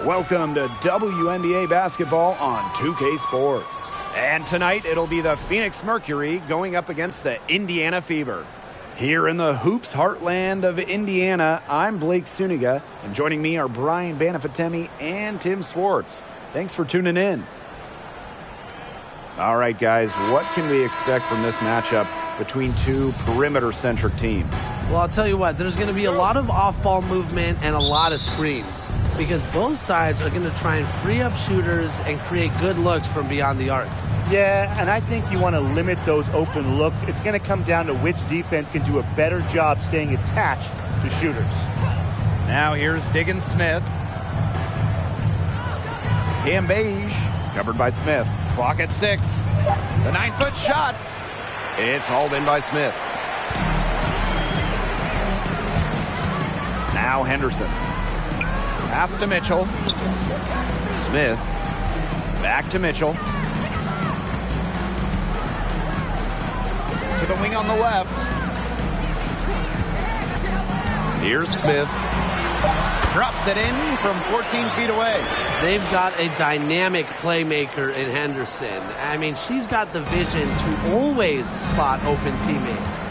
Welcome to WNBA basketball on 2K Sports. And tonight it'll be the Phoenix Mercury going up against the Indiana Fever. Here in the hoops heartland of Indiana, I'm Blake Suniga, and joining me are Brian Banafitemi and Tim Swartz. Thanks for tuning in. All right, guys, what can we expect from this matchup between two perimeter-centric teams? Well, I'll tell you what, there's going to be a lot of off-ball movement and a lot of screens because both sides are going to try and free up shooters and create good looks from beyond the arc. Yeah, and I think you want to limit those open looks. It's going to come down to which defense can do a better job staying attached to shooters. Now here's Diggins Smith. Cam Beige, covered by Smith. Clock at 6. The 9-foot shot. It's hauled in by Smith. Now Henderson. Pass to Mitchell. Smith. Back to Mitchell. To the wing on the left. Here's Smith. Drops it in from 14 feet away. They've got a dynamic playmaker in Henderson. I mean, she's got the vision to always spot open teammates.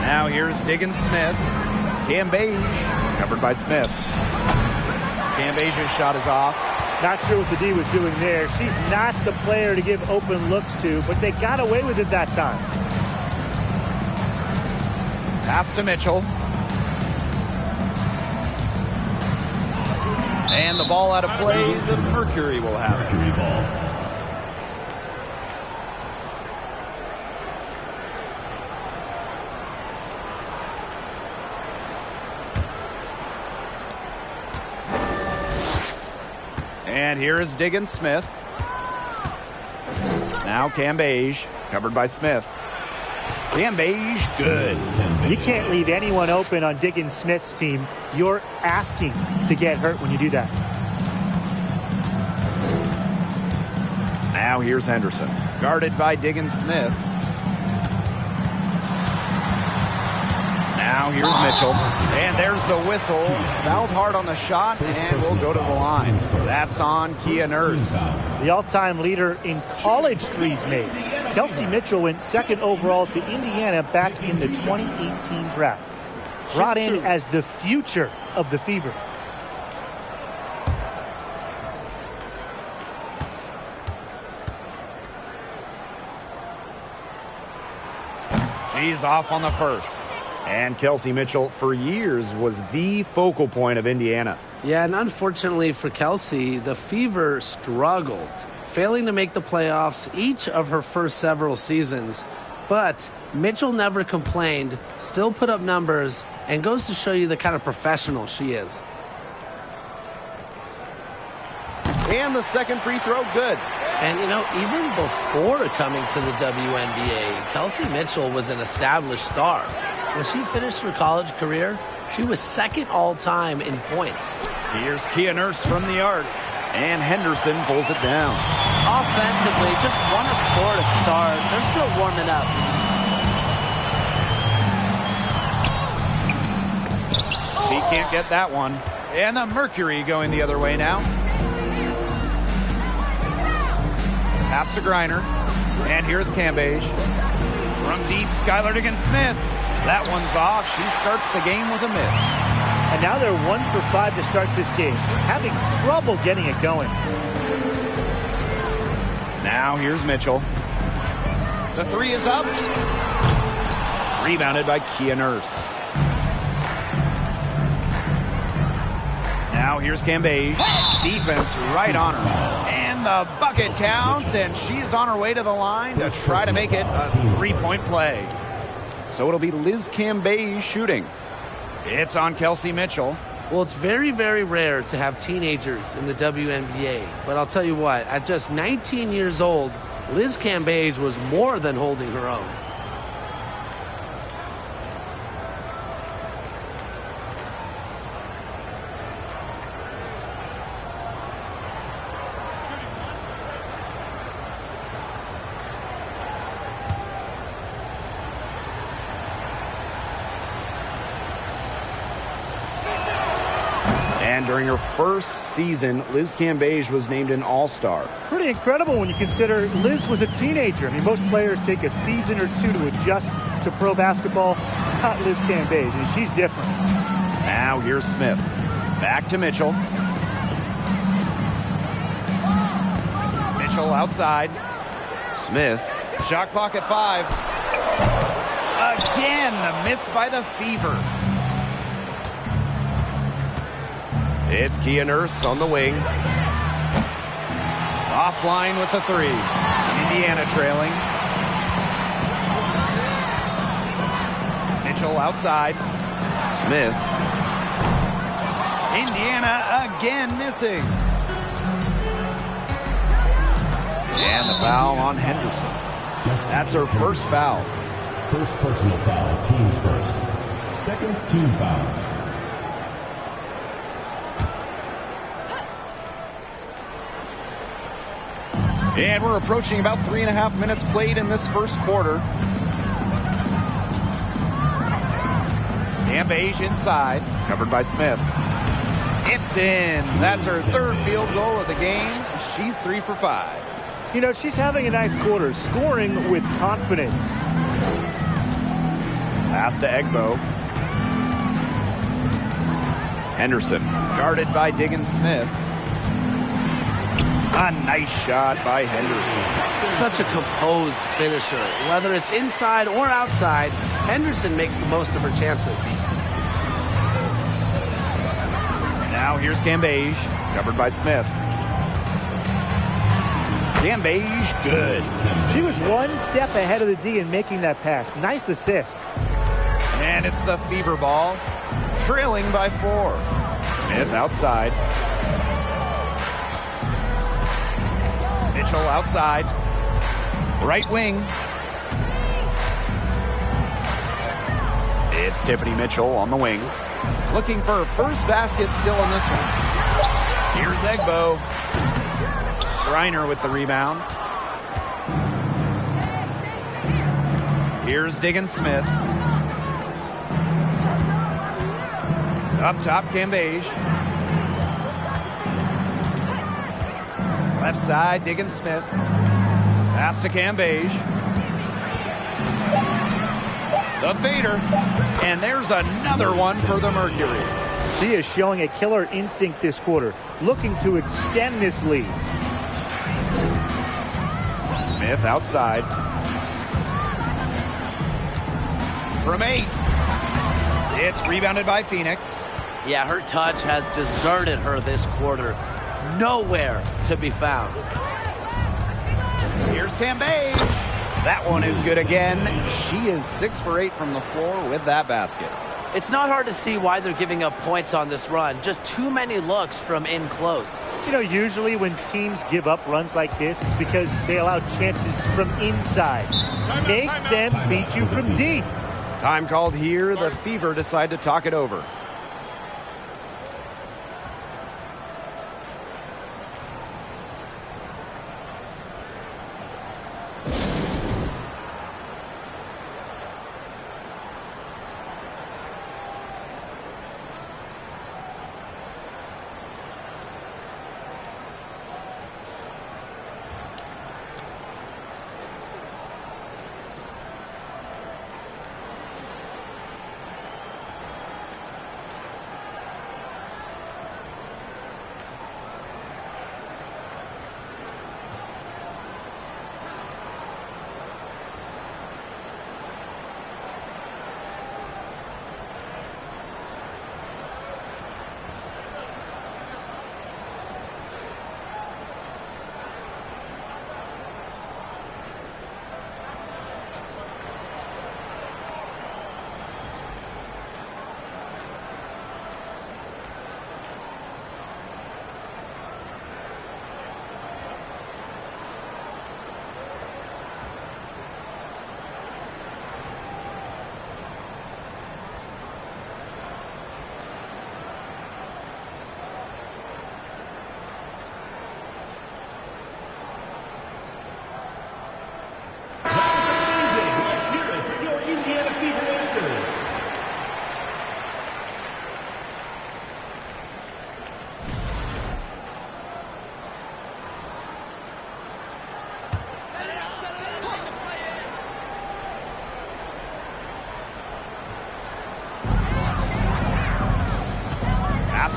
Now here's Diggins Smith. Cam Beige, covered by Smith. Cam Beige's shot is off. Not sure what the D was doing there. She's not the player to give open looks to, but they got away with it that time. Pass to Mitchell. And the ball out of play. The Mercury will have it. Mercury ball. And here is Diggins Smith. Now Cam Beige, covered by Smith. Cam Beige, good. You can't leave anyone open on Diggins Smith's team. You're asking to get hurt when you do that. Now here's Henderson, guarded by Diggins Smith. Now here's Mitchell. And there's the whistle. Fouled hard on the shot, and we'll go to the line. That's on Kia Nurse. The all-time leader in college threes made. Kelsey Mitchell went second overall to Indiana back in the 2018 draft. Brought in as the future of the Fever. She's off on the first. And Kelsey Mitchell, for years, was the focal point of Indiana. Yeah, and unfortunately for Kelsey, the Fever struggled, failing to make the playoffs each of her first several seasons. But Mitchell never complained, still put up numbers, and goes to show you the kind of professional she is. And the second free throw, good. And, you know, even before coming to the WNBA, Kelsey Mitchell was an established star. When she finished her college career, she was second all-time in points. Here's Kia Nurse from the arc. And Henderson pulls it down. Offensively, just 1 of 4 to start. They're still warming up. He can't get that one. And the Mercury going the other way now. Pass to Griner. And here's Cam Beige. From deep, Skylar Diggins-Smith. That one's off. She starts the game with a miss. And now they're 1 for 5 to start this game. Having trouble getting it going. Now here's Mitchell. The three is up. Rebounded by Kia Nurse. Now here's Cam Beige. Defense right on her. And the bucket counts, and she's on her way to the line to try to make it a three-point play. So it'll be Liz Cam Beige shooting. It's on Kelsey Mitchell. Well, it's very, very rare to have teenagers in the WNBA. But I'll tell you what, at just 19 years old, Liz Cam Beige was more than holding her own. And during her first season, Liz Cambage was named an All-Star. Pretty incredible when you consider Liz was a teenager. I mean, most players take a season or two to adjust to pro basketball. Not Liz Cambage, and she's different. Now here's Smith. Back to Mitchell. Mitchell outside. Smith. Shot clock at 5. Again, the miss by the Fever. It's Kia Nurse on the wing. Offline with the 3. Indiana trailing. Mitchell outside. Smith. Indiana again missing. And the foul on Henderson. That's her first foul. First personal foul, team's first. Second team foul. And we're approaching about 3.5 minutes played in this first quarter. Cambage inside, covered by Smith. It's in. That's her third field goal of the game. She's 3 for 5. You know, she's having a nice quarter, scoring with confidence. Pass to Egbo. Henderson, guarded by Diggins Smith. A nice shot by Henderson. Such a composed finisher. Whether it's inside or outside, Henderson makes the most of her chances. Now here's Cambage, covered by Smith. Cambage, good. She was one step ahead of the D in making that pass. Nice assist. And it's the Fever ball, trailing by 4. Smith outside. Mitchell outside. Right wing. It's Tiffany Mitchell on the wing. Looking for her first basket still in this one. Here's Egbo. Reiner with the rebound. Here's Diggins Smith. Up top, Cambage. Left side, Diggins Smith. Pass to Cambage. The fader. And there's another one for the Mercury. She is showing a killer instinct this quarter, looking to extend this lead. Smith outside. From 8. It's rebounded by Phoenix. Yeah, her touch has deserted her this quarter. Nowhere to be found. Here's Cambage. That one is good again. She is 6 for 8 from the floor with that basket. It's not hard to see why they're giving up points on this run. Just too many looks from in close. You know, usually when teams give up runs like this, it's because they allow chances from inside. Make them beat you from deep. Time called here. The Fever decide to talk it over.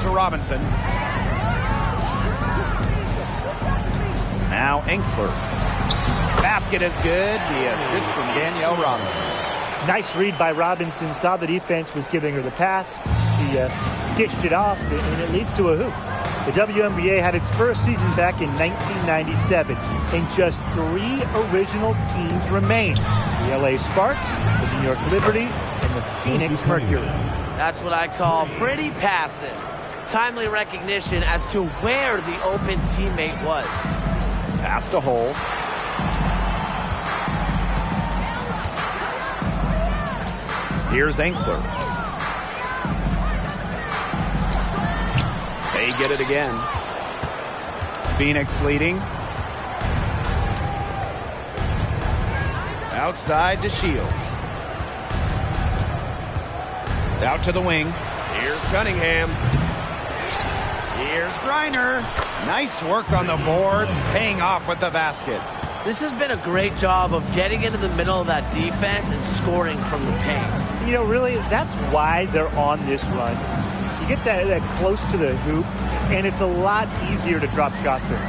to Robinson. Now Engsler. Basket is good. The assist from Danielle Robinson. Nice read by Robinson. Saw the defense was giving her the pass. She dished it off, and it leads to a hoop. The WNBA had its first season back in 1997, and just 3 original teams remain. The LA Sparks, the New York Liberty, and the Phoenix Mercury. That's what I call pretty passive. Timely recognition as to where the open teammate was. Pass to Hole. Here's Engsler. They get it again. Phoenix leading. Outside to Shields. Out to the wing. Here's Cunningham. Here's Griner. Nice work on the boards, paying off with the basket. This has been a great job of getting into the middle of that defense and scoring from the paint. You know, really, that's why they're on this run. You get that close to the hoop, and it's a lot easier to drop shots there.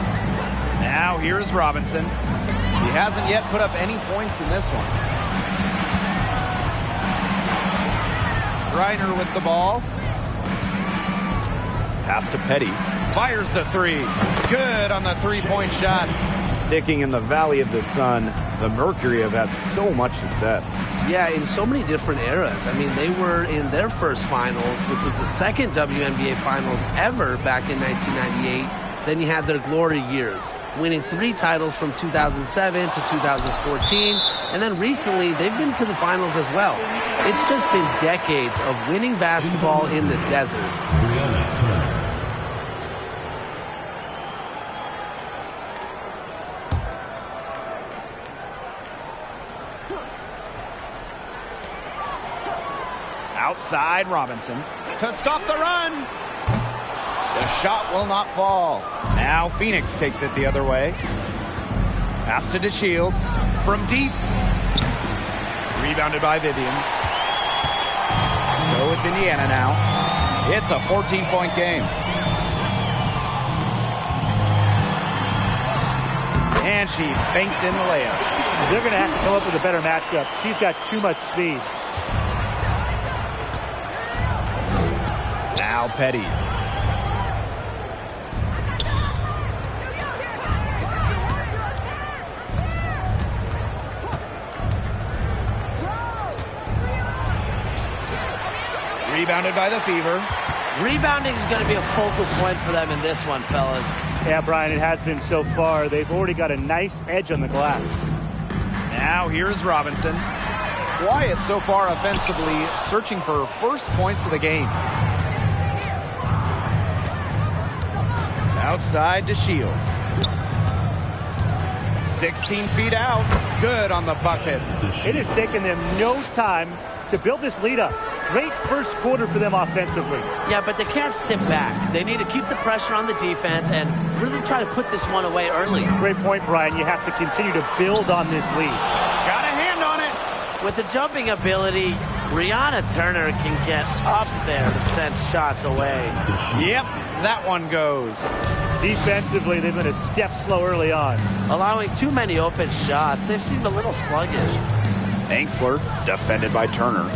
Now here's Robinson. He hasn't yet put up any points in this one. Griner with the ball. Pass to Petty. Fires the 3. Good on the 3-point shot. Sticking in the Valley of the Sun, the Mercury have had so much success. Yeah, in so many different eras. I mean, they were in their first finals, which was the second WNBA finals ever back in 1998. Then you had their glory years, winning 3 titles from 2007 to 2014. And then recently, they've been to the finals as well. It's just been decades of winning basketball in the desert. Outside Robinson to stop the run. The shot will not fall. Now Phoenix takes it the other way. Pass to DeShields from deep. Rebounded by Vivians. So it's Indiana now. It's a 14-point game. And she banks in the layup. They're going to have to come up with a better matchup. She's got too much speed. Now Petty. Rebounded by the Fever. Rebounding is going to be a focal point for them in this one, fellas. Yeah, Brian, it has been so far. They've already got a nice edge on the glass. Now here's Robinson. Quiet so far offensively, searching for her first points of the game. Outside to Shields. 16 feet out. Good on the bucket. It has taken them no time to build this lead up. Great first quarter for them offensively. Yeah, but they can't sit back. They need to keep the pressure on the defense and really try to put this one away early. Great point, Brian. You have to continue to build on this lead. Got a hand on it. With the jumping ability, Brianna Turner can get up there to send shots away. Yep, that one goes. Defensively, they've been a step slow early on. Allowing too many open shots. They've seemed a little sluggish. Engsler, defended by Turner.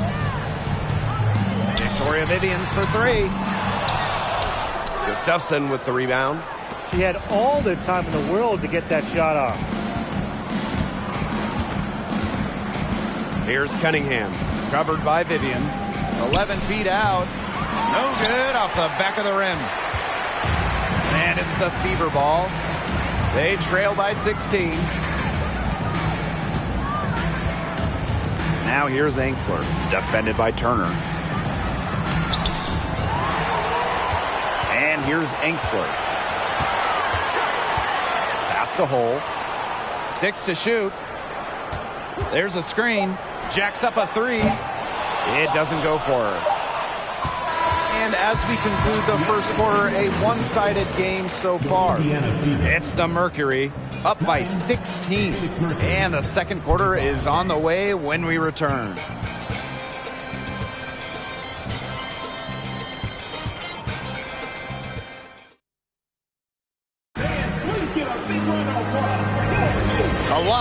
Victoria Vivians for 3. Gustafson with the rebound. She had all the time in the world to get that shot off. Here's Cunningham, covered by Vivians. 11 feet out. No good off the back of the rim. And it's the Fever ball. They trail by 16. Now here's Engsler, defended by Turner. And here's Engsler. Pass the hole. 6 to shoot. There's a screen. Jacks up a 3. It doesn't go for her. And as we conclude the first quarter, a one-sided game so far. It's the Mercury up by 16. And the second quarter is on the way when we return.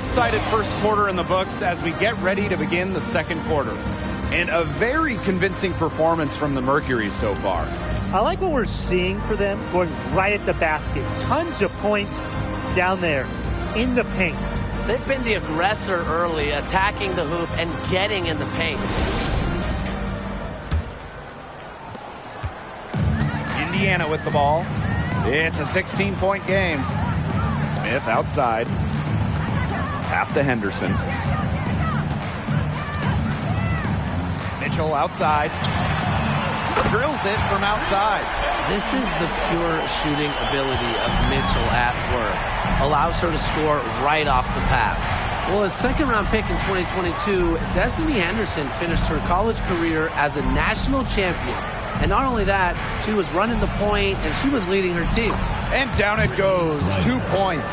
lopsided first quarter in the books as we get ready to begin the second quarter. And a very convincing performance from the Mercury so far. I like what we're seeing for them, going right at the basket. Tons of points down there in the paint. They've been the aggressor early, attacking the hoop and getting in the paint. Indiana with the ball. It's a 16-point game. Smith outside. Pass to Henderson. Mitchell outside. Drills it from outside. This is the pure shooting ability of Mitchell at work. Allows her to score right off the pass. Well, its second-round pick in 2022, Destiny Henderson finished her college career as a national champion. And not only that, she was running the point and she was leading her team. And down it goes. 2 points.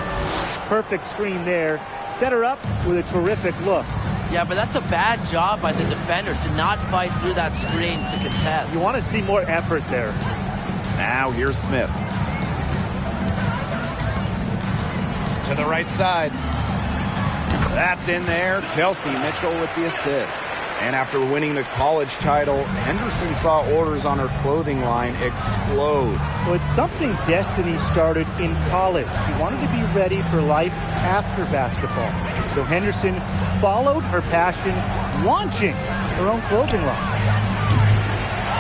Perfect screen there. Set her up with a terrific look. Yeah, but that's a bad job by the defender to not fight through that screen to contest. You want to see more effort there. Now here's Smith. To the right side. That's in there. Kelsey Mitchell with the assist. And after winning the college title, Henderson saw orders on her clothing line explode. Well, it's something Destiny started in college. She wanted to be ready for life after basketball. So Henderson followed her passion, launching her own clothing line.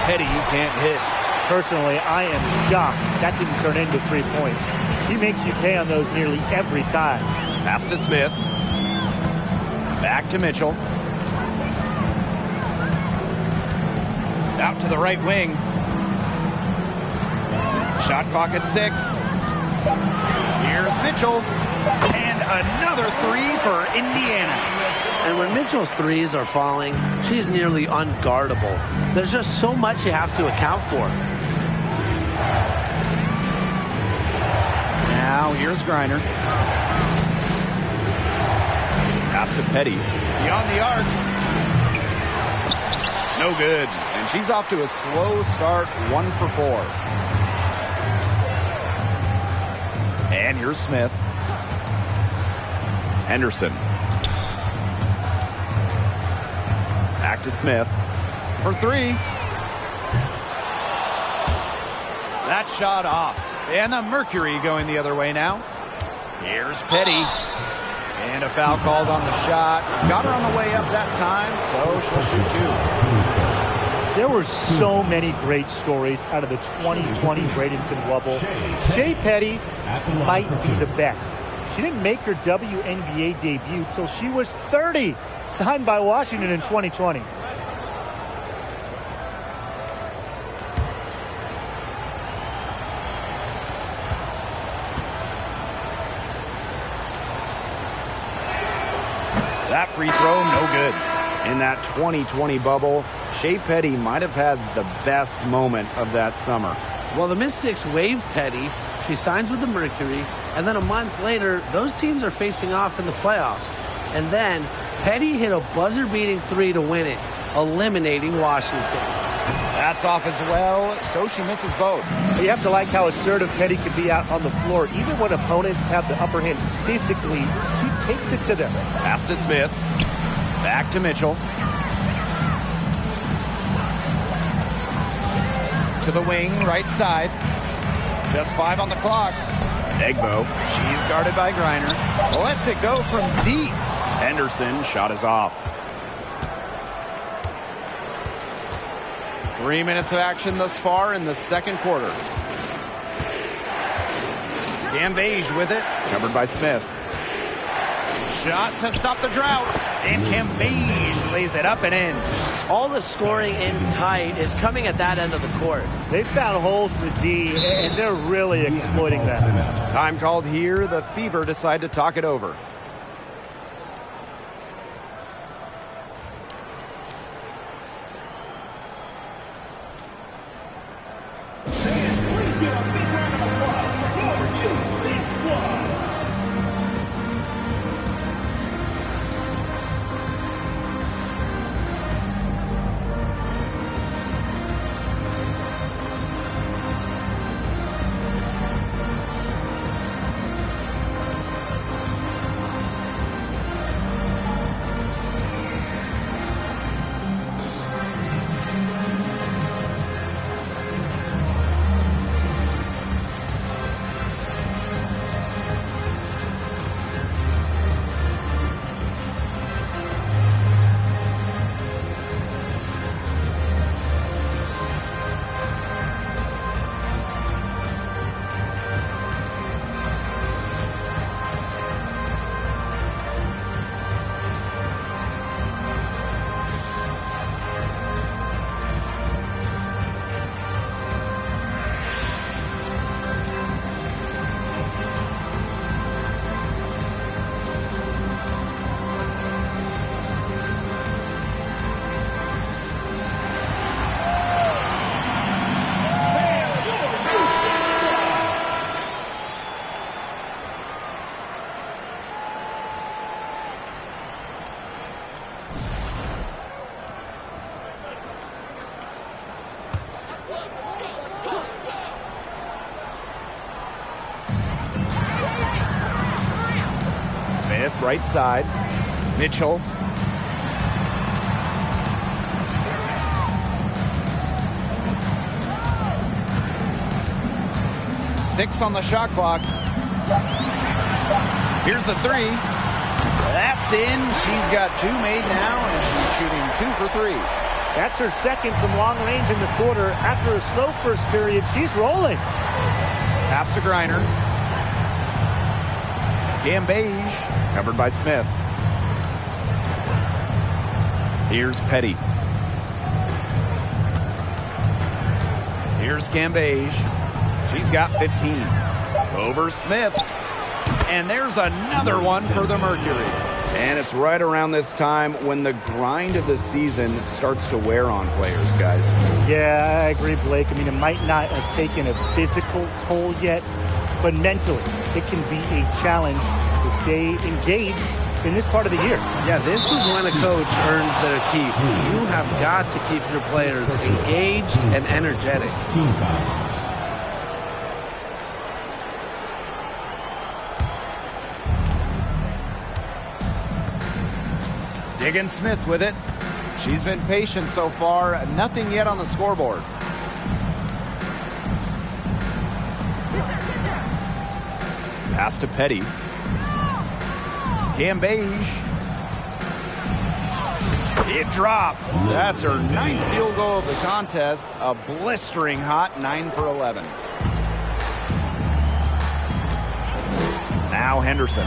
Petty can't hit. Personally, I am shocked that didn't turn into 3 points. She makes you pay on those nearly every time. Pass to Smith. Back to Mitchell. Out to the right wing. Shot clock at 6. Here's Mitchell. And another 3 for Indiana. And when Mitchell's threes are falling, she's nearly unguardable. There's just so much you have to account for. Now here's Griner. Pass to Petty. Beyond the arc. No good. And she's off to a slow start, 1 for 4. And here's Smith. Henderson. Back to Smith for 3. That shot off. And the Mercury going the other way now. Here's Petty. And a foul called on the shot. Got her on the way up that time, so she'll shoot 2. There were so many great stories out of the 2020 Bradenton bubble. Shea Petty might be the best. She didn't make her WNBA debut till she was 30, signed by Washington in 2020. That free throw, no good. In that 2020 bubble, Shea Petty might have had the best moment of that summer. Well, the Mystics waive Petty. She signs with the Mercury. And then a month later, those teams are facing off in the playoffs. And then Petty hit a buzzer-beating 3 to win it, eliminating Washington. That's off as well, so she misses both. You have to like how assertive Petty can be out on the floor. Even when opponents have the upper hand physically, she takes it to them. Pass to Smith. Back to Mitchell. To the wing, right side. Just 5 on the clock. Egbo. She's guarded by Griner. Lets it go from deep. Henderson shot is off. 3 minutes of action thus far in the second quarter. Cambage with it. Covered by Smith. Shot to stop the drought. And Cambage lays it up and in. All the scoring in tight is coming at that end of the court. They found holes in the D, and they're really exploiting that. Time called here. The Fever decide to talk it over. Smith, right side. Mitchell. Six on the shot clock. Here's the three. That's in. She's got two made now, and she's shooting 2 for 3. That's her second from long range in the quarter. After a slow first period, she's rolling. Pass to Griner. Gambage, covered by Smith. Here's Petty. Here's Gambage. She's got 15. Over Smith. And there's another one for the Mercury. And it's right around this time when the grind of the season starts to wear on players, guys. Yeah, I agree, Blake. I mean, it might not have taken a physical toll yet, but mentally, it can be a challenge to stay engaged in this part of the year. Yeah, this is when a coach earns their keep. You have got to keep your players engaged and energetic. Team foul. Diggins Smith with it. She's been patient so far. Nothing yet on the scoreboard. Pass to Petty. Gambage. It drops. That's her 9th field goal of the contest. A blistering hot 9 for 11. Now Henderson.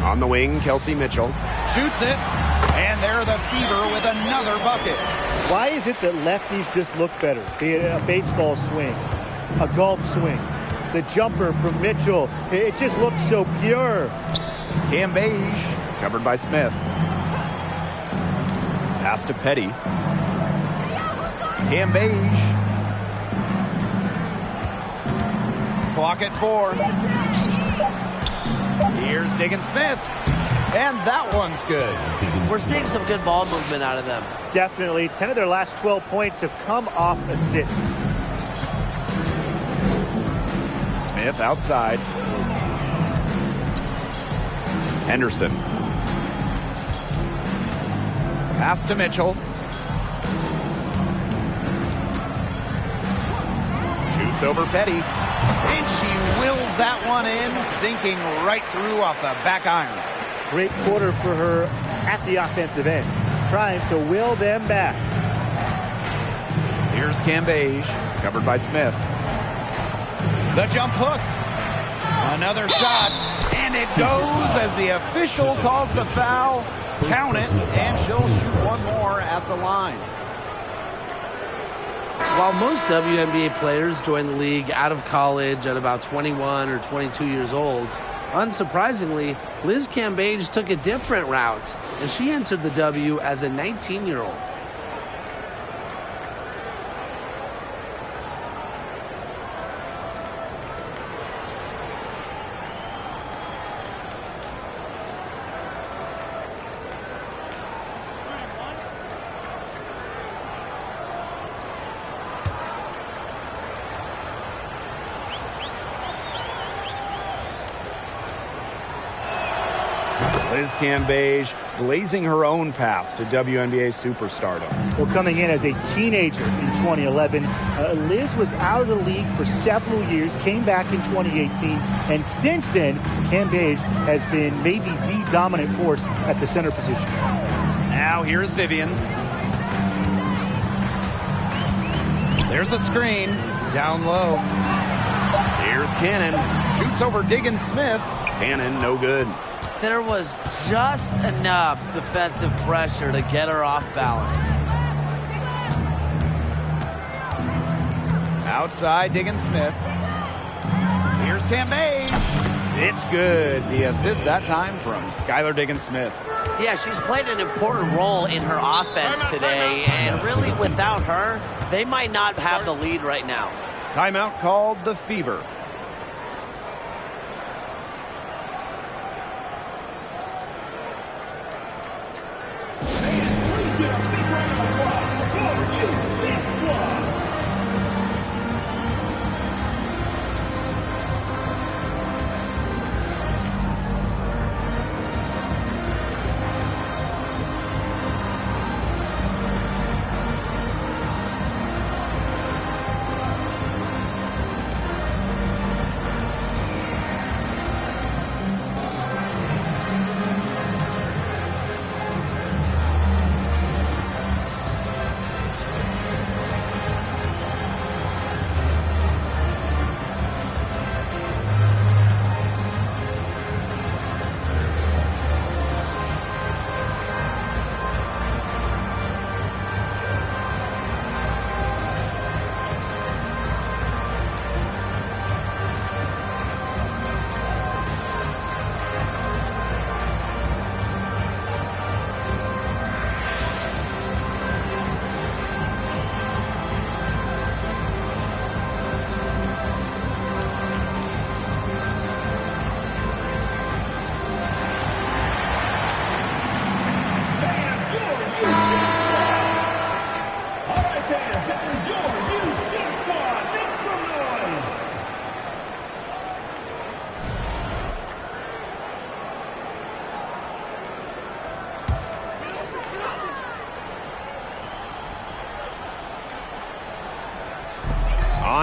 On the wing, Kelsey Mitchell shoots it, and they're the Fever with another bucket. Why is it that lefties just look better? Be it a baseball swing, a golf swing, the jumper from Mitchell. It just looks so pure. Gambage, covered by Smith. Pass to Petty. Gambage. Clock at 4. Here's Diggins Smith. And that one's good. We're seeing some good ball movement out of them. Definitely. 10 of their last 12 points have come off assists. Smith outside. Henderson. Pass to Mitchell. Shoots over Petty. And she wills that one in, sinking right through off the back iron. Great quarter for her at the offensive end, trying to will them back. Here's Gambage, covered by Smith. The jump hook. Another shot, and it goes as the official calls the foul. Count it, and she'll shoot one more at the line. While most WNBA players join the league out of college at about 21 or 22 years old, unsurprisingly, Liz Cambage took a different route, and she entered the W as a 19-year-old. Liz Cambage blazing her own path to WNBA superstardom. Well, coming in as a teenager in 2011, Liz was out of the league for several years, came back in 2018, and since then, Cambage has been maybe the dominant force at the center position. Now here's Vivians. There's a screen, down low. Here's Cannon, shoots over Diggins Smith. Cannon, no good. There was just enough defensive pressure to get her off balance. Outside, Diggins Smith. Here's Cambage. It's good. The assist that time from Skylar Diggins Smith. Yeah, she's played an important role in her offense today, and really without her, they might not have the lead right now. Timeout called the Fever.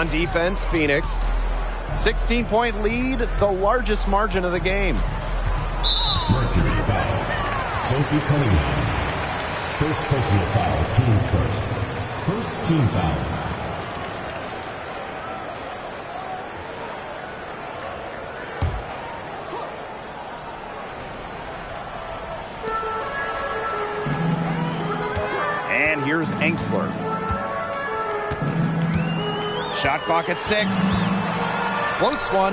On defense, Phoenix. 16-point lead, the largest margin of the game. Mercury foul. Sophie Cunningham. First personal foul, teams first. First team foul. And here's Enksler. Shot clock at 6. Floats one.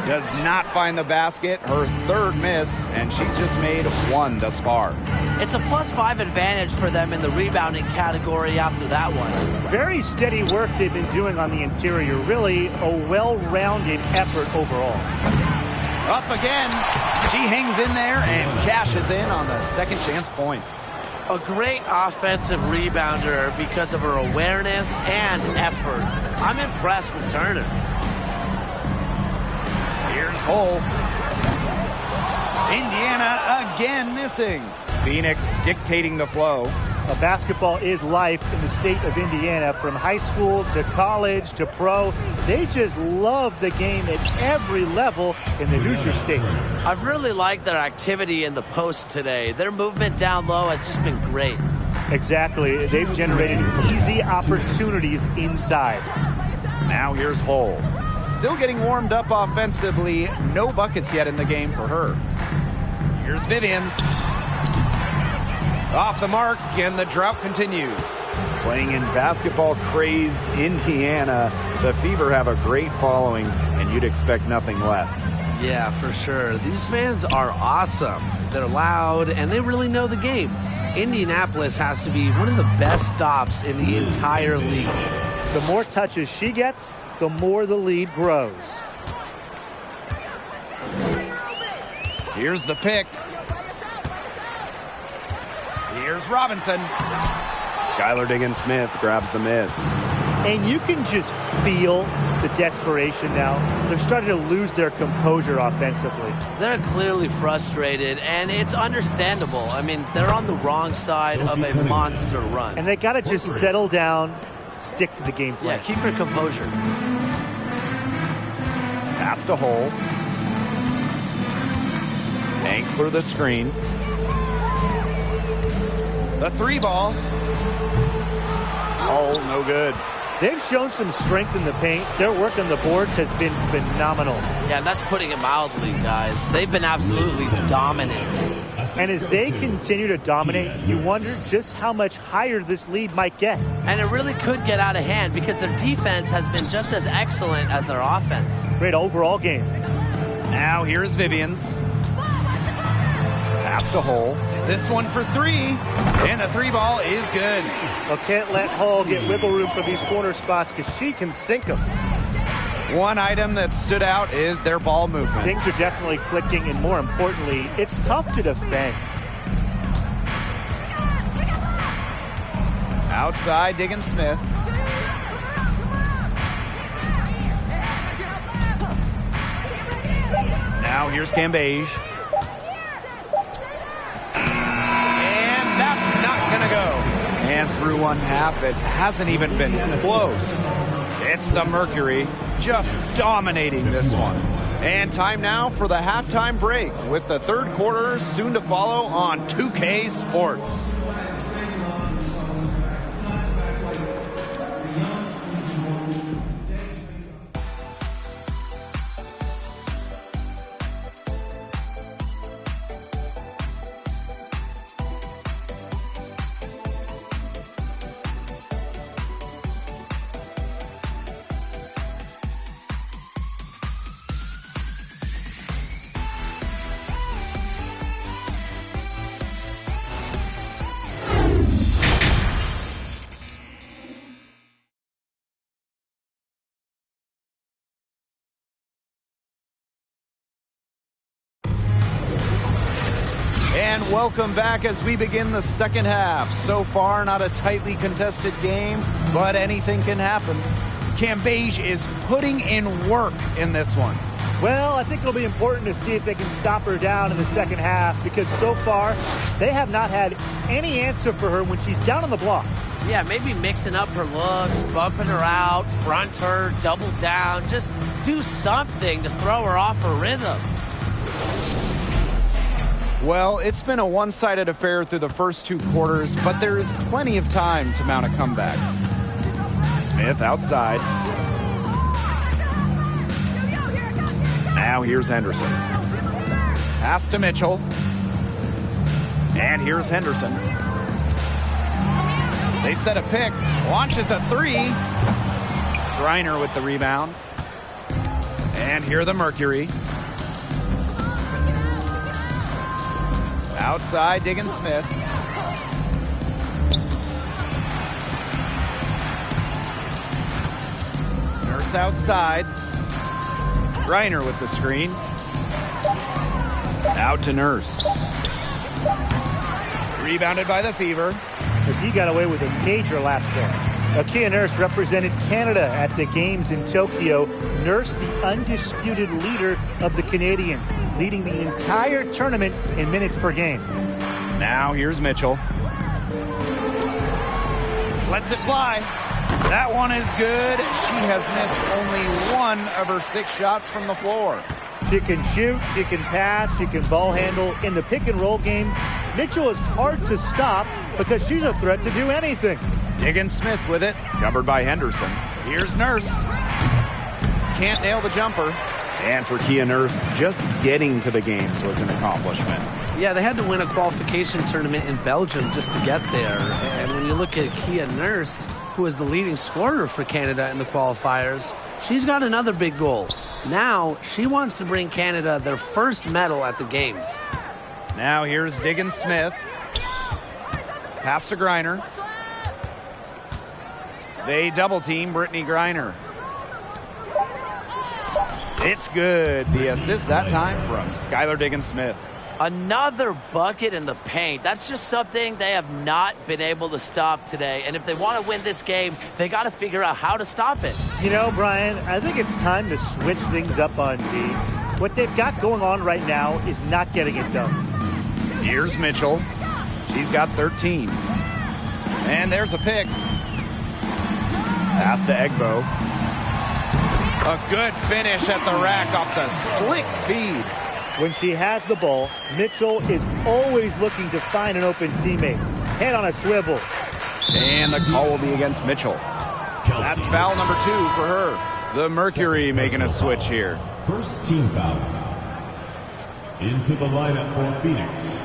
Does not find the basket. Her third miss, and she's just made one thus far. It's a +5 advantage for them in the rebounding category after that one. Very steady work they've been doing on the interior. Really a well-rounded effort overall. Up again. She hangs in there and cashes in on the second chance points. A great offensive rebounder because of her awareness and effort. I'm impressed with Turner. Here's Hull. Indiana again missing. Phoenix dictating the flow. Basketball is life in the state of Indiana. From high school to college to pro, they just love the game at every level in the Hoosier State. I've really liked their activity in the post today. Their movement down low has just been great. Exactly. They've generated easy opportunities inside. Now here's Hull. Still getting warmed up offensively. No buckets yet in the game for her. Here's Vivians. Off the mark, and the drought continues. Playing in basketball-crazed Indiana, the Fever have a great following, and you'd expect nothing less. Yeah, for sure. These fans are awesome. They're loud, and they really know the game. Indianapolis has to be one of the best stops in the entire league. The more touches she gets, the more the lead grows. Here's the pick. Here's Robinson. Skylar Diggins-Smith grabs the miss. And you can just feel the desperation now. They're starting to lose their composure offensively. They're clearly frustrated, and it's understandable. I mean, they're on the wrong side of a monster run. And they got to just settle down, stick to the game plan. Yeah, keep your composure. Pass to Hull. Enksler the screen. The three ball. Oh, no good. They've shown some strength in the paint. Their work on the boards has been phenomenal. Yeah, that's putting it mildly, guys. They've been absolutely dominant. And as they continue to dominate, you wonder just how much higher this lead might get. And it really could get out of hand because their defense has been just as excellent as their offense. Great overall game. Now here's Vivians. Pass to Hull. This one for three. And the three ball is good. Well, can't let Hull get wiggle room for these corner spots because she can sink them. One item that stood out is their ball movement. Things are definitely clicking, and more importantly, it's tough to defend. Outside, Diggins-Smith. Now here's Cambage. And that's not going to go. And through one half, it hasn't even been close. It's the Mercury just dominating this one. And time now for the halftime break with the third quarter soon to follow on 2K Sports. And welcome back as we begin the second half. So far, not a tightly contested game, but anything can happen. Cambage is putting in work in this one. Well, I think it'll be important to see if they can stop her down in the second half because so far they have not had any answer for her when she's down on the block. Yeah, maybe mixing up her looks, bumping her out, front her, double down. Just do something to throw her off her rhythm. Well, it's been a one-sided affair through the first 2 quarters, but there is plenty of time to mount a comeback. Smith outside. Now here's Henderson. Pass to Mitchell. And here's Henderson. They set a pick. Launches a 3. Griner with the rebound. And here the Mercury. Outside, Diggins Smith. Nurse outside. Griner with the screen. Out to Nurse. Rebounded by the Fever. As he got away with a major lapse there. Kia Nurse represented Canada at the games in Tokyo. Nurse, the undisputed leader of the Canadians, leading the entire tournament in minutes per game. Now here's Mitchell. Lets it fly. That one is good. She has missed only 1 of her 6 shots from the floor. She can shoot, she can pass, she can ball handle. In the pick and roll game, Mitchell is hard to stop because she's a threat to do anything. Diggins Smith with it, covered by Henderson. Here's Nurse. Can't nail the jumper. And for Kia Nurse, just getting to the games was an accomplishment. Yeah, they had to win a qualification tournament in Belgium just to get there. And when you look at Kia Nurse, who is the leading scorer for Canada in the qualifiers, she's got another big goal. Now, she wants to bring Canada their first medal at the games. Now here's Diggins Smith. Pass to Griner. They double team Brittany Griner. It's good. The assist that time from Skylar Diggins Smith. Another bucket in the paint. That's just something they have not been able to stop today. And if they want to win this game, they got to figure out how to stop it. You know, Brian, I think it's time to switch things up on D. What they've got going on right now is not getting it done. Here's Mitchell. She's got 13. And there's a pick. Pass to Egbo. A good finish at the rack off the slick feed. When she has the ball, Mitchell is always looking to find an open teammate. Head on a swivel. And the call will be against Mitchell. That's foul number 2 for her. The Mercury making a switch here. First team foul. Into the lineup for Phoenix,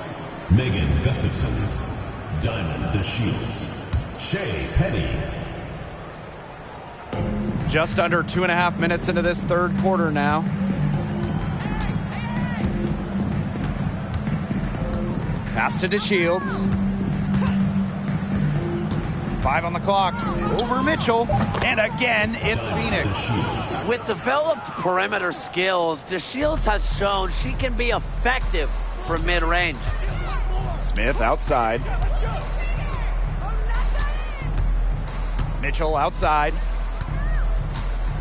Megan Gustafson, Diamond DeShields, Shea Petty. Just under 2.5 minutes into this third quarter now. Pass to DeShields. 5 on the clock. Over Mitchell. And again, it's Phoenix. With developed perimeter skills, DeShields has shown she can be effective from mid-range. Smith outside. Mitchell outside.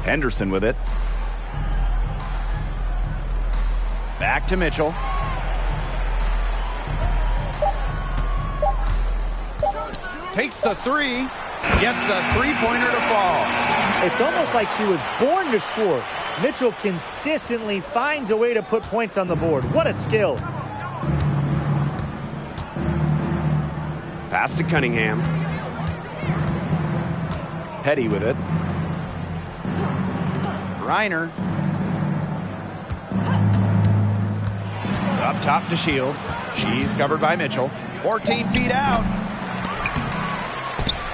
Henderson with it. Back to Mitchell. Takes the 3. Gets a three-pointer to fall. It's almost like she was born to score. Mitchell consistently finds a way to put points on the board. What a skill. Pass to Cunningham. Petty with it. Reiner. Up top to Shields. She's covered by Mitchell. 14 feet out.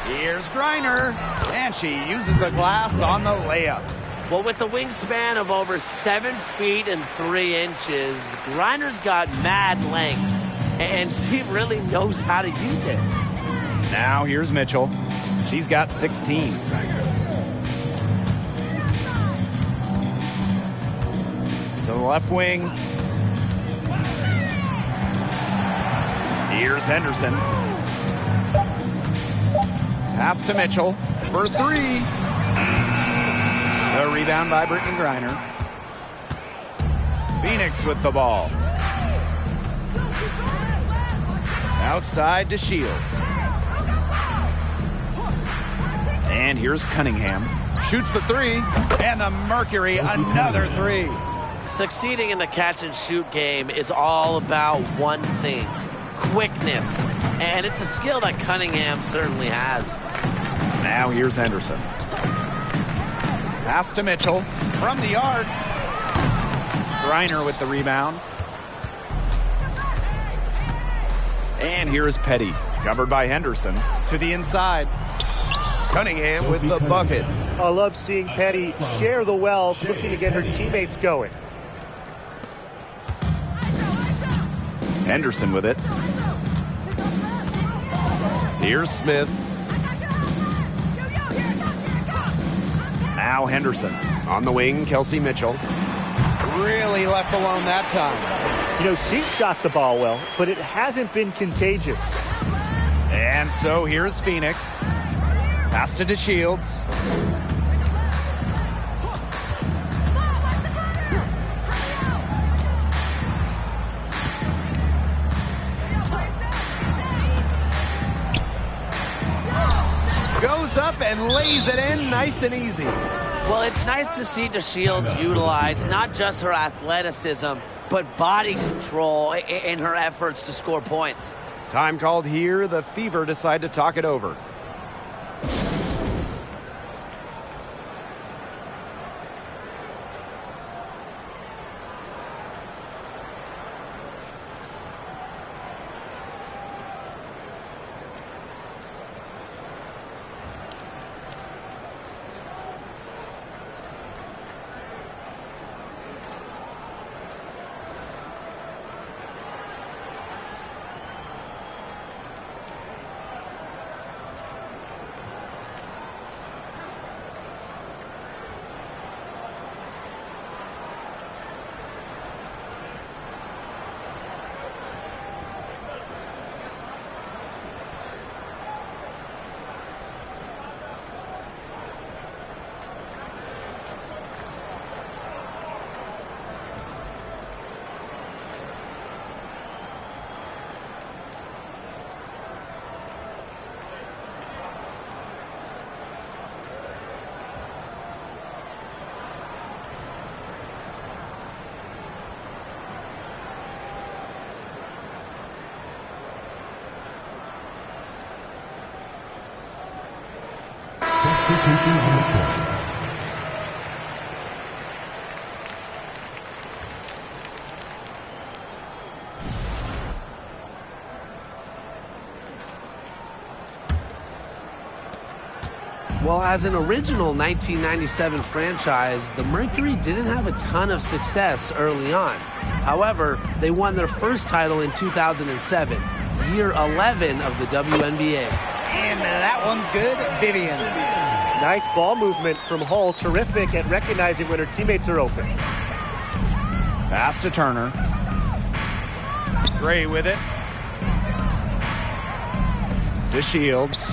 Here's Griner. And she uses the glass on the layup. Well, with the wingspan of over 7 feet and 3 inches, Griner's got mad length. And she really knows how to use it. Now here's Mitchell. She's got 16. To the left wing. Here's Henderson. Pass to Mitchell for 3. The rebound by Brittany Griner. Phoenix with the ball. Outside to Shields. And here's Cunningham. Shoots the three, and the Mercury another three. Succeeding in the catch-and-shoot game is all about one thing: quickness. And it's a skill that Cunningham certainly has. Now here's Henderson. Pass to Mitchell from the yard. Griner with the rebound. And here's Petty, covered by Henderson, to the inside. Cunningham with the bucket. I love seeing Petty share the wealth, looking to get her teammates going. Henderson with it. Here's Smith. Now Henderson. On the wing, Kelsey Mitchell. Really left alone that time. You know, she's shot the ball well, but it hasn't been contagious. And so here's Phoenix. Pass to DeShields. Goes up and lays it in nice and easy. Well, it's nice to see DeShields utilize not just her athleticism, but body control in her efforts to score points. Time called here. The Fever decide to talk it over. Substitution on the court. Well, as an original 1997 franchise, the Mercury didn't have a ton of success early on. However, they won their first title in 2007, year 11 of the WNBA. And that one's good. Vivian. Nice ball movement from Hull. Terrific at recognizing when her teammates are open. Pass to Turner. Gray with it. DeShields.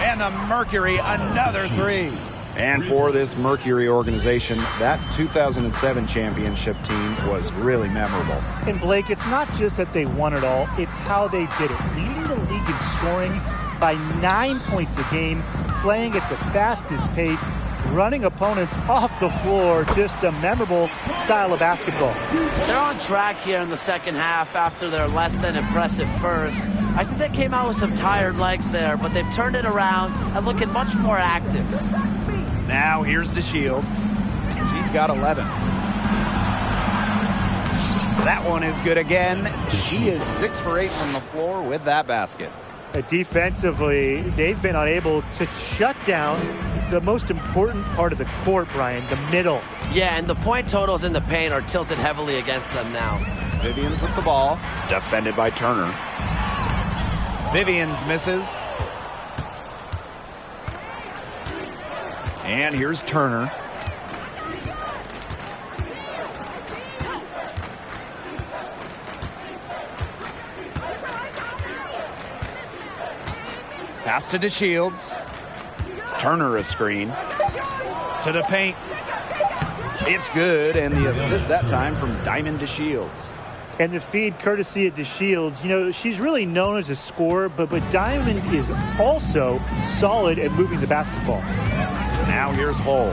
And the Mercury, another three. And for this Mercury organization, that 2007 championship team was really memorable. And Blake, it's not just that they won it all, it's how they did it. Leading the league in scoring by 9 points a game, playing at the fastest pace, running opponents off the floor. Just a memorable style of basketball. They're on track here in the second half after their less than impressive first. I think they came out with some tired legs there, but they've turned it around and looking much more active. Now here's DeShields. She's got 11. That one is good again. She is 6 for 8 from the floor with that basket. Defensively, they've been unable to shut down the most important part of the court, Brian, the middle. Yeah, and the point totals in the paint are tilted heavily against them now. Vivians with the ball, defended by Turner. Vivians misses. And here's Turner. Pass to DeShields. Turner a screen. To the paint. It's good, and the assist that time from Diamond DeShields. And the feed courtesy of DeShields. You know, she's really known as a scorer, but Diamond is also solid at moving the basketball. Now here's Hole.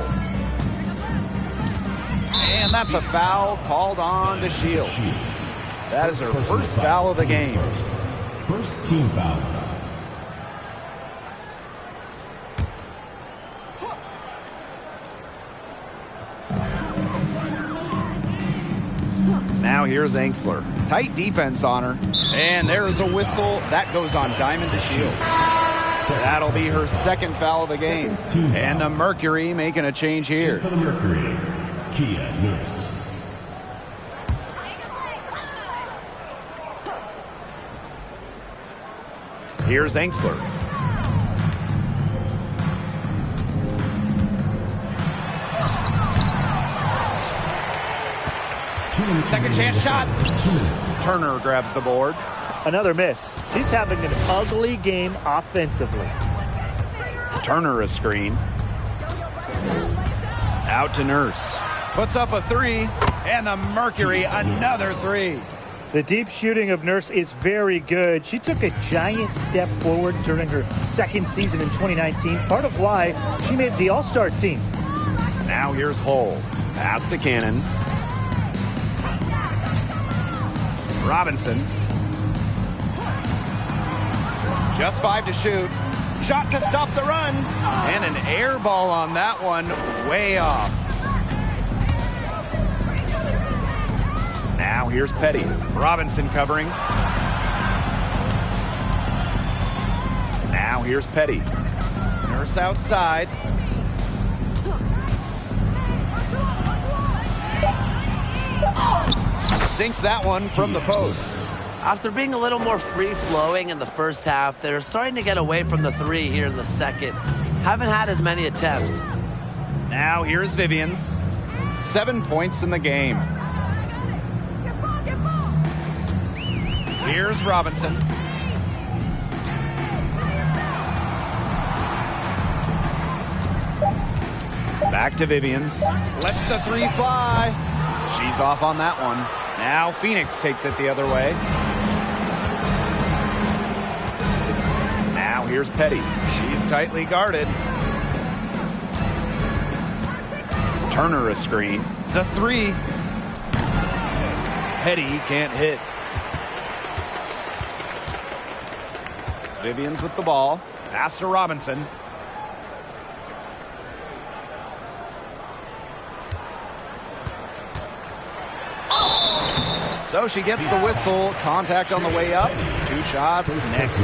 And that's a foul called on DeShields. That is her first foul of the game. First team foul. Now here's Angsler. Tight defense on her. And there's a whistle. That goes on Diamond DeShields. That'll be her second foul of the game. And the Mercury making a change here. For the Mercury, Kia Nurse. Here's Angsler. Second chance shot. 2 minutes. Turner grabs the board. Another miss. She's having an ugly game offensively. Turner a screen. Out to Nurse. Puts up a three. And the Mercury another three. The deep shooting of Nurse is very good. She took a giant step forward during her second season in 2019. Part of why she made the All-Star team. Now here's Hole. Pass to Cannon. Robinson. Just 5 to shoot. Shot to stop the run. And an air ball on that one. Way off. Now here's Petty. Robinson covering. Now here's Petty. Nurse outside. Sinks that one from the post. After being a little more free-flowing in the first half, they're starting to get away from the three here in the second. Haven't had as many attempts. Now here's Vivians. 7 points in the game. Here's Robinson. Back to Vivians. Lets the three fly. She's off on that one. Now Phoenix takes it the other way. Now here's Petty. She's tightly guarded. Turner a screen. The three. Petty can't hit. Vivians with the ball. Pass to Robinson. So she gets the whistle. Contact on the way up. 2 shots next.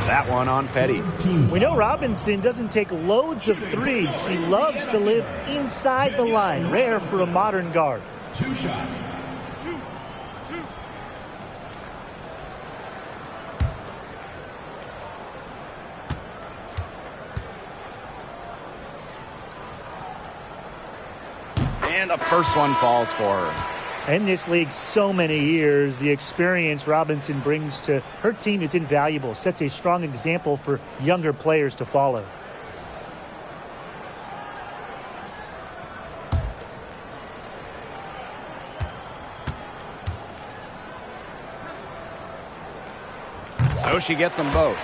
That one on Petty. We know Robinson doesn't take loads of threes. She loves to live inside the line. Rare for a modern guard. 2 shots. And the first one falls for her. In this league so many years, the experience Robinson brings to her team is invaluable. Sets a strong example for younger players to follow. So she gets them both.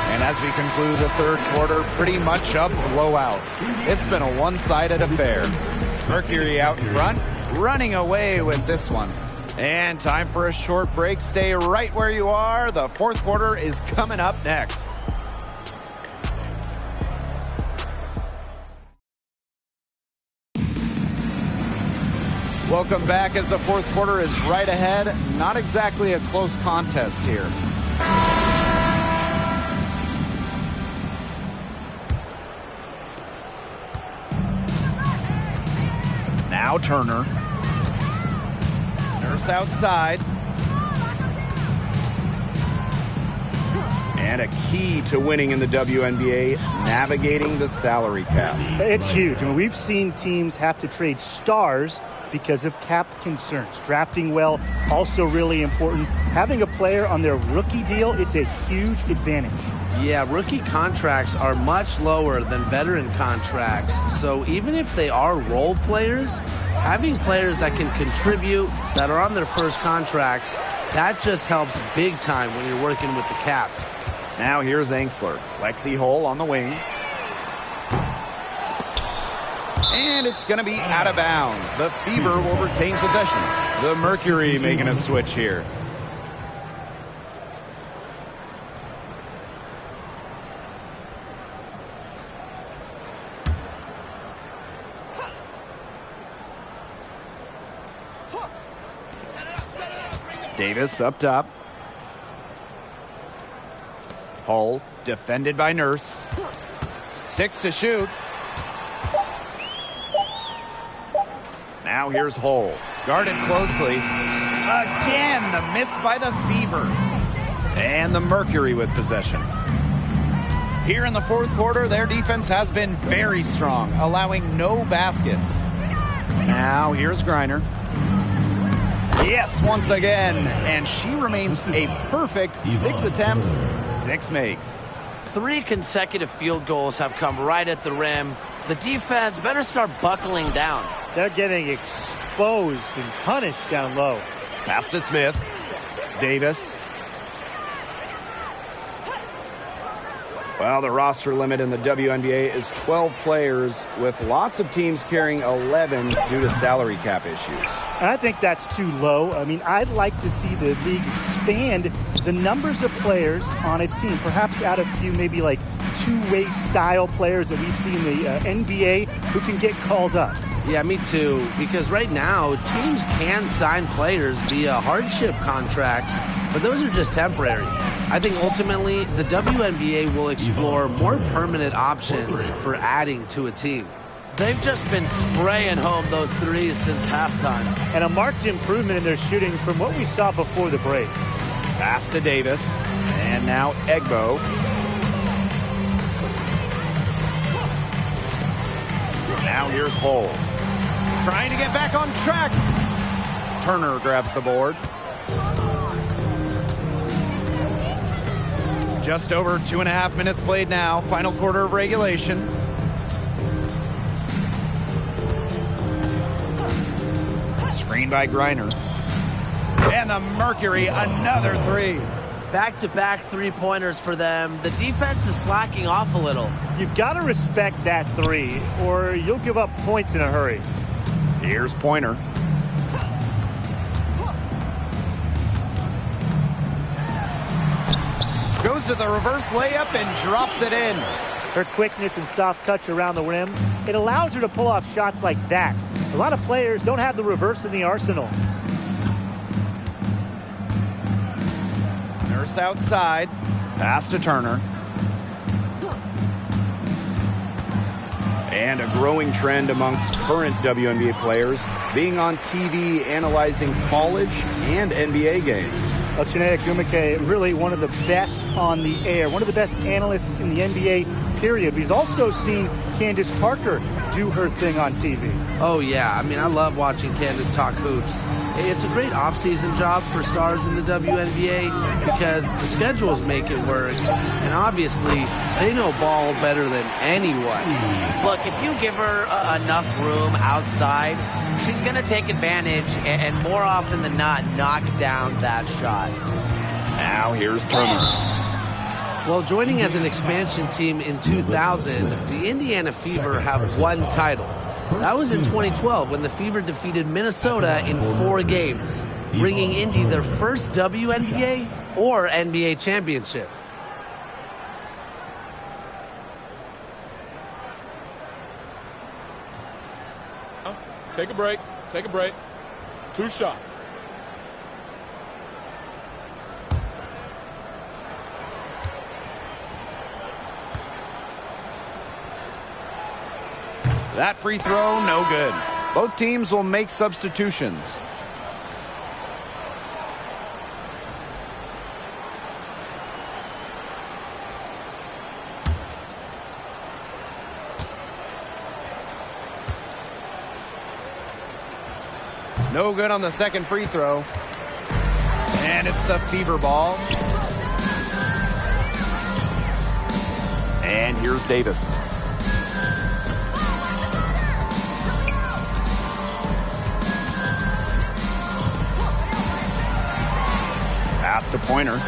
And as we conclude the third quarter, pretty much a blowout. It's been a one-sided affair. Mercury out in front, running away with this one. And time for a short break. Stay right where you are. The fourth quarter is coming up next. Welcome back as the fourth quarter is right ahead. Not exactly a close contest here. Now Turner. Nurse outside. And a key to winning in the WNBA, navigating the salary cap. It's huge. I mean, we've seen teams have to trade stars because of cap concerns. Drafting well, also really important. Having a player on their rookie deal, it's a huge advantage. Yeah, rookie contracts are much lower than veteran contracts. So even if they are role players, having players that can contribute, that are on their first contracts, that just helps big time when you're working with the cap. Now here's Angsler. Lexi Hull on the wing. And it's going to be out of bounds. The Fever will retain possession. The Mercury making a switch here. Davis up top. Hull defended by Nurse. 6 to shoot. Now here's Hull. Guarded closely. Again, the miss by the Fever. And the Mercury with possession. Here in the fourth quarter, their defense has been very strong, allowing no baskets. Now here's Griner. Yes, once again. And she remains a perfect 6 attempts, 6 makes. 3 consecutive field goals have come right at the rim. The defense better start buckling down. They're getting exposed and punished down low. Pass to Smith. Davis. Well, the roster limit in the WNBA is 12 players, with lots of teams carrying 11 due to salary cap issues. And I think that's too low. I mean, I'd like to see the league expand the numbers of players on a team. Perhaps add a few, maybe like two-way style players that we see in the NBA who can get called up. Yeah, me too. Because right now, teams can sign players via hardship contracts, but those are just temporary. I think ultimately the WNBA will explore more permanent options for adding to a team. They've just been spraying home those threes since halftime. And a marked improvement in their shooting from what we saw before the break. Pass to Davis. And now Egbo. Now here's Hull. Trying to get back on track. Turner grabs the board. Just over 2.5 minutes played now. Final quarter of regulation. Screen by Griner. And the Mercury, another 3. Back-to-back three-pointers for them. The defense is slacking off a little. You've got to respect that 3, or you'll give up points in a hurry. Here's Pointer. Goes to the reverse layup and drops it in. Her quickness and soft touch around the rim, it allows her to pull off shots like that. A lot of players don't have the reverse in the arsenal. Nurse outside. Pass to Turner. And a growing trend amongst current WNBA players being on TV analyzing college and NBA games. Well, Chinea Gumake, really one of the best on the air, one of the best analysts in the NBA, period. We've also seen Candace Parker do her thing on TV. Oh, yeah. I mean, I love watching Candace talk hoops. It's a great off-season job for stars in the WNBA because the schedules make it work. And obviously, they know ball better than anyone. Look, if you give her enough room outside, she's going to take advantage and more often than not, knock down that shot. Now here's Turner. Well, joining as an expansion team in 2000, the Indiana Fever have one title. That was in 2012 when the Fever defeated Minnesota in 4 games, bringing Indy their first WNBA or NBA championship. Take a break. Take a break. 2 shots. That free throw, no good. Both teams will make substitutions. No good on the second free throw. And it's the Fever ball. And here's Davis. Pass to Pointer.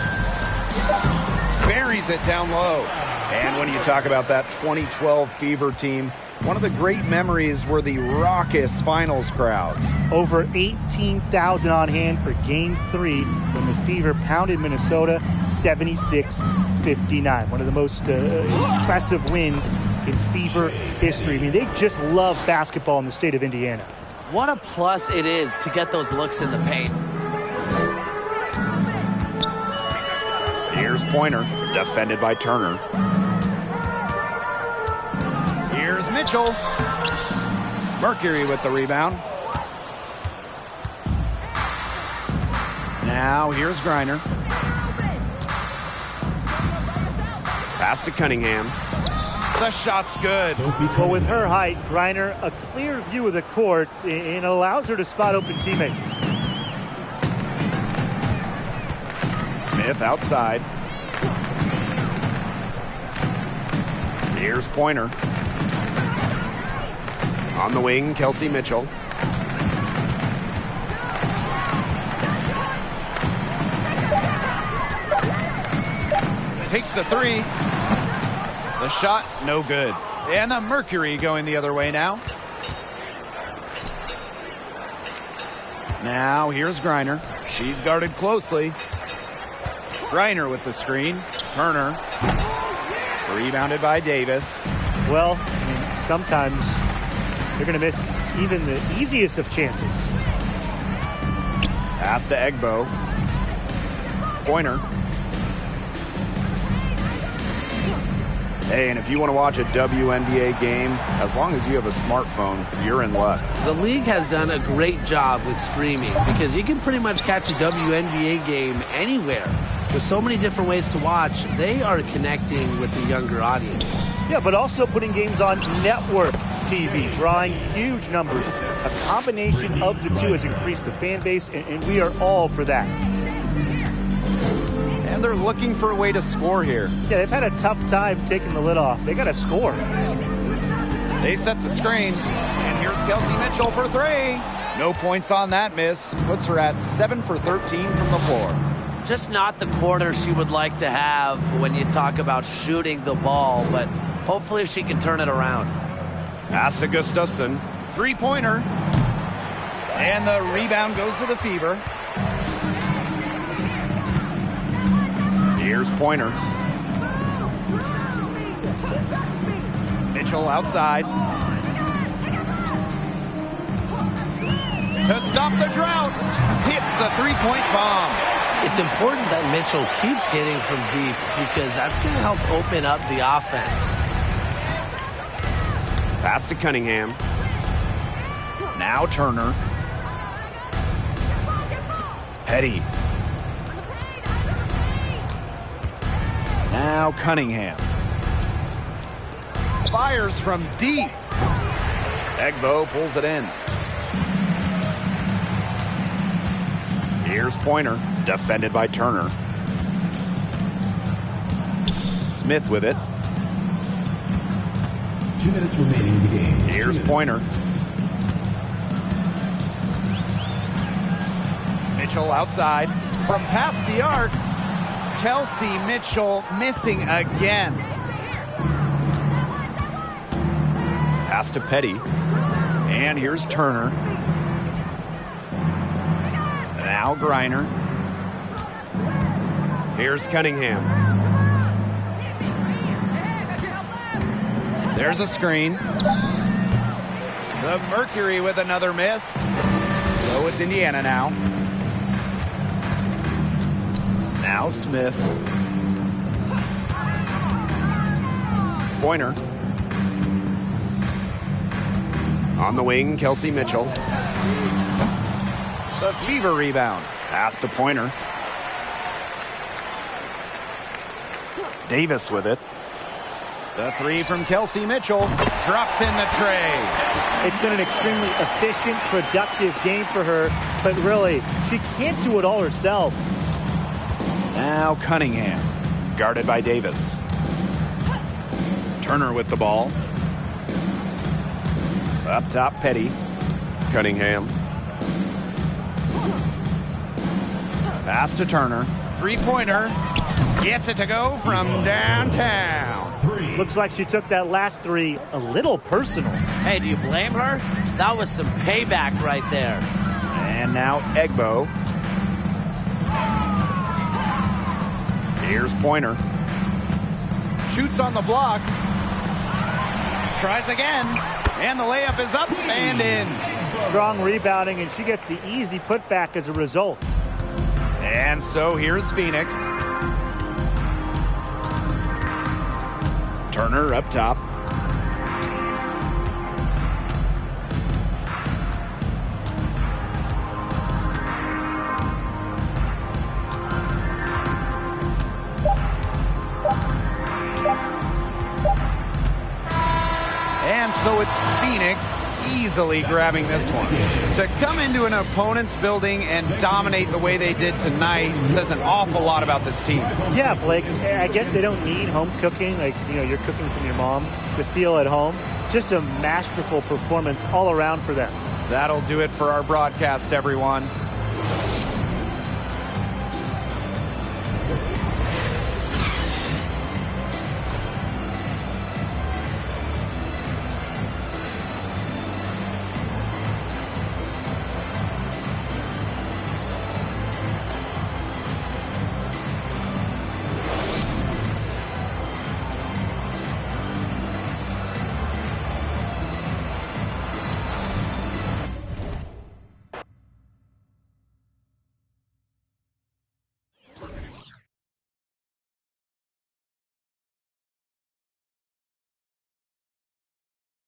Buries it down low. And when you talk about that 2012 Fever team, one of the great memories were the raucous finals crowds. Over 18,000 on hand for Game 3 when the Fever pounded Minnesota 76-59. One of the most impressive wins in Fever history. I mean, they just love basketball in the state of Indiana. What a plus it is to get those looks in the paint. Here's Pointer, defended by Turner. Here's Mitchell. Mercury with the rebound. Now here's Griner. Pass to Cunningham. The shot's good. But with her height, Griner, a clear view of the court and allows her to spot open teammates. Smith outside. Here's Pointer. On the wing, Kelsey Mitchell. Takes the three. The shot, no good. And the Mercury going the other way now. Now here's Griner. She's guarded closely. Griner with the screen. Turner. Rebounded by Davis. Well, I mean, sometimes they're going to miss even the easiest of chances. Pass to Egbo. Pointer. Hey, and if you want to watch a WNBA game, as long as you have a smartphone, you're in luck. The league has done a great job with streaming because you can pretty much catch a WNBA game anywhere. With so many different ways to watch, they are connecting with the younger audience. Yeah, but also putting games on network TV, drawing huge numbers. A combination of the two has increased the fan base, and we are all for that. And they're looking for a way to score here. Yeah, they've had a tough time taking the lid off. They got to score. They set the screen, and here's Kelsey Mitchell for three. No points on that miss. Puts her at 7 for 13 from the floor. Just not the quarter she would like to have when you talk about shooting the ball, but hopefully she can turn it around. Pass to Gustafson. Three-pointer. And the rebound goes to the Fever. Here's Pointer. Mitchell outside. To stop the drought. Hits the three-point bomb. It's important that Mitchell keeps hitting from deep because that's going to help open up the offense. Pass to Cunningham. Now Turner. Petty. Now Cunningham. Fires from deep. Egbo pulls it in. Here's Pointer, defended by Turner. Smith with it. 2 minutes remaining in the game. Here's Pointer. Mitchell outside. From past the arc, Kelsey Mitchell missing again. Pass to Petty. And here's Turner. Now Griner. Here's Cunningham. There's a screen. The Mercury with another miss. So it's Indiana now. Now Smith. Pointer. On the wing, Kelsey Mitchell. The Fever rebound. Pass to Pointer. Davis with it. The three from Kelsey Mitchell. Drops in the tray. It's been an extremely efficient, productive game for her, but really, she can't do it all herself. Now Cunningham, guarded by Davis. Turner with the ball. Up top, Petty. Cunningham. Pass to Turner. Three-pointer. Gets it to go from downtown. Looks like she took that last three a little personal. Hey, do you blame her? That was some payback right there. And now Egbo. Here's Pointer. Shoots on the block. Tries again. And the layup is up and in. Strong rebounding, and she gets the easy putback as a result. And so here's Phoenix. Turner up top. And so it's Phoenix easily grabbing this one. To come into an opponent's building and dominate the way they did tonight says an awful lot about this team. Yeah, Blake, I guess they don't need home cooking, like, you're cooking from your mom, to feel at home. Just a masterful performance all around for them. That'll do it for our broadcast, everyone.